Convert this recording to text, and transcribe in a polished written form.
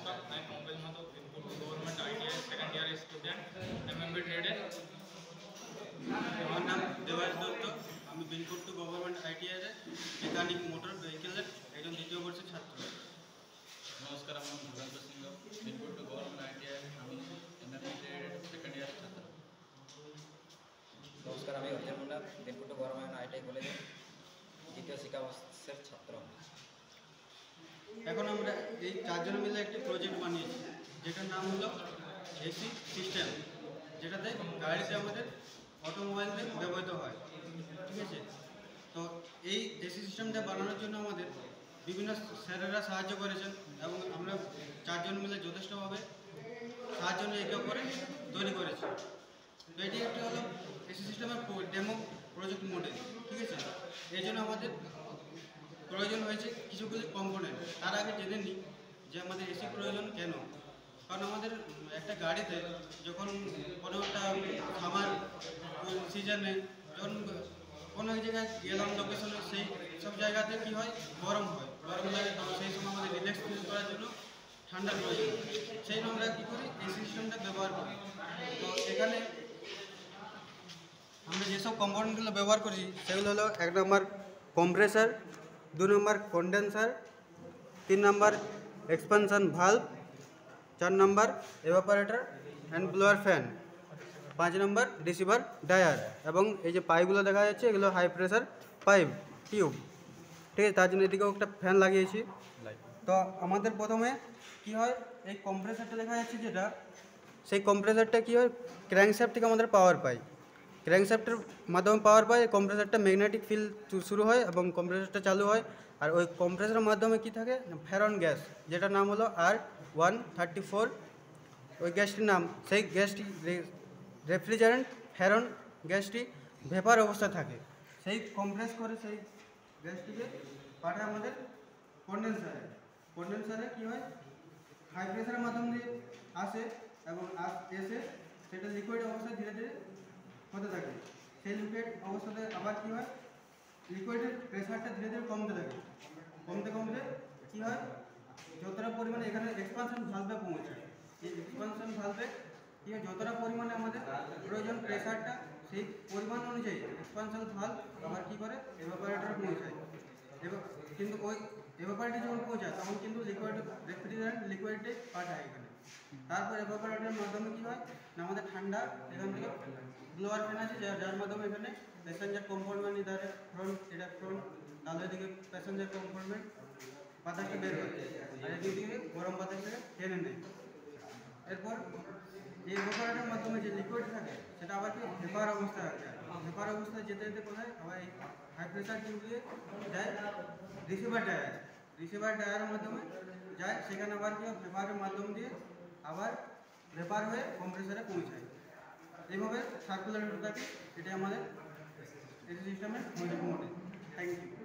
নমস্কার, আমি Pankaj Mato, Binpur government ITI second year student, MMB ট্রেডের। আমার নাম দেবাশ দত্ত। আমি Binpur government ITI mechanic motor ভেহিকেলের একজন দ্বিতীয় বর্ষের ছাত্র। নমস্কার, আমার নাম ভূপেন্দ্র সিংহ, বিনপুর গভর্নমেন্ট ITI আমি MMB ট্রেডের সেকেন্ড ইয়ার ছাত্র। নমস্কার, আমি অর্জুন মুন্ডা, বিনপুর গভর্নমেন্ট ITI কলেজের দ্বিতীয় শিক্ষাবর্ষের ছাত্র। এখন আমরা এই চারজন মিলে একটি প্রজেক্ট বানিয়েছি, যেটার নাম হলো এসি সিস্টেম, যেটাতে গাড়িতে আমাদের অটোমোবাইলে ব্যবহৃত হয়। ঠিক আছে, তো এই এসি সিস্টেমটা বানানোর জন্য আমাদের বিভিন্ন স্যারেরা সাহায্য করেছেন এবং আমরা চারজন মিলে যথেষ্টভাবে সাহায্য নিয়ে একে অপরে তৈরি করেছি। তো এটি একটি হলো এসি সিস্টেমের ডেমো প্রজেক্ট মডেল। ঠিক আছে, এই জন্য আমাদের প্রয়োজন হয়েছে কিছুগুলি কম্পোনেন্ট। তার আগে জেনে নিই যে আমাদের এসি প্রয়োজন কেন। কারণ আমাদের একটা গাড়িতে যখন কোনো একটা খামার সিজনে যখন কোনো এক জায়গায় গেলাম লোকেশনে, সেই সব জায়গাতে কী হয়, গরম লাগে, তখন সেই সময় আমাদের রিল্যাক্স ফিল করার জন্য ঠান্ডা প্রয়োজন। সেই জন্য আমরা কী করি, এই সিস্টেমটা ব্যবহার করি। তো এখানে আমরা যেসব কম্পোনেন্টগুলো ব্যবহার করি সেগুলো হলো 1 নম্বর কম্প্রেসার, 2 নম্বর কন্ডেন্সার, 3 নম্বর এক্সপানশন ভালভ, 4 নম্বর এভাপোরেটর অ্যান্ড ব্লোয়ার ফ্যান, 5 নম্বর রিসিভার ডায়ার, এবং এই যে পাইপগুলো দেখা যাচ্ছে এগুলো হাই প্রেসার পাইপ টিউব। ঠিক আছে, তার জন্য এদিকেও একটা ফ্যান লাগিয়েছি। তো আমাদের প্রথমে কি হয়, এই কম্প্রেসারটা দেখা যাচ্ছে যেটা, সেই কম্প্রেসারটা কী হয়, ক্র্যাঙ্কশ্যাফট থেকে আমাদের পাওয়ার পাই। ক্র্যাঙ্কশ্যাফটের মাধ্যমে পাওয়ার পাই, কম্প্রেসারটা ম্যাগনেটিক ফিল্ড শুরু হয় এবং কম্প্রেসারটা চালু হয়। আর ওই কম্প্রেসারের মাধ্যমে কি থাকে, ফেরন গ্যাস, যেটার নাম হলো R134, ওই গ্যাসটির নাম, সেই গ্যাসটি রেফ্রিজারেন্ট ফেরন গ্যাসটি ভেপার অবস্থা থাকে, সেই কম্প্রেস করে সেই গ্যাসটিকে পাঠায় আমাদের কন্ডেন্সারে কী হয়, হাই প্রেসারের মাধ্যম দিয়ে আসে এবং এসে সেটা লিকুইড অবস্থায় ধীরে ধীরে হতে থাকে। সেই লিকুইড অবস্থাতে আবার কী হয়, লিকুইডের প্রেশারটা ধীরে ধীরে কমতে থাকে, কমতে কী হয়, যতটা পরিমাণে এখানে এক্সপানশন ভালভে পৌঁছায়। এই এক্সপানশন ভালভে কী হয়, যতটা পরিমাণে আমাদের প্রয়োজন প্রেশারটা, সেই পরিমাণ অনুযায়ী এক্সপানশন ভালভ আবার কী করে, এভাপোরেটরে পৌঁছায়। কিন্তু ওই এভাপোরেটরে যখন পৌঁছায় তখন কিন্তু লিকুইড রেফ্রিজারেন্ট লিকুইডে পাঠায় এখানে। তারপর এভাপোরেটরের মাধ্যমে কী হয় না, আমাদের ঠান্ডা এখান থেকে ব্লোয়ার ফ্যান আছে, যার মাধ্যমে এখানে প্যাসেঞ্জার কম্পার্টমেন্ট, ইধারে ফ্রন্ট, এটা ফ্রন্ট, তাহলে এদিকে প্যাসেঞ্জার কম্পার্টমেন্ট বাতাসটা বের হয়, আর এদিকে গরম বাতাসটাকে টেনে নেয়। এরপর এই এভাপোরেটরের মাধ্যমে যে লিকুইড থাকে সেটা আবার কি ভেপার অবস্থায় আছে। ভেপার অবস্থায় যেতে যেতে কোথায়, আবার এই হাই প্রেসার টিউব দিয়ে যায় রিসিভার ডায়ারের মাধ্যমে যায়, সেখানে আবার কি ভেপারের মাধ্যম দিয়ে আবার ভেপার হয়ে কম্প্রেসারে পৌঁছায়। এইভাবে সার্কুলার হতে থাকে। এটাই আমাদের এসি সিস্টেমের মডেল। Thank you.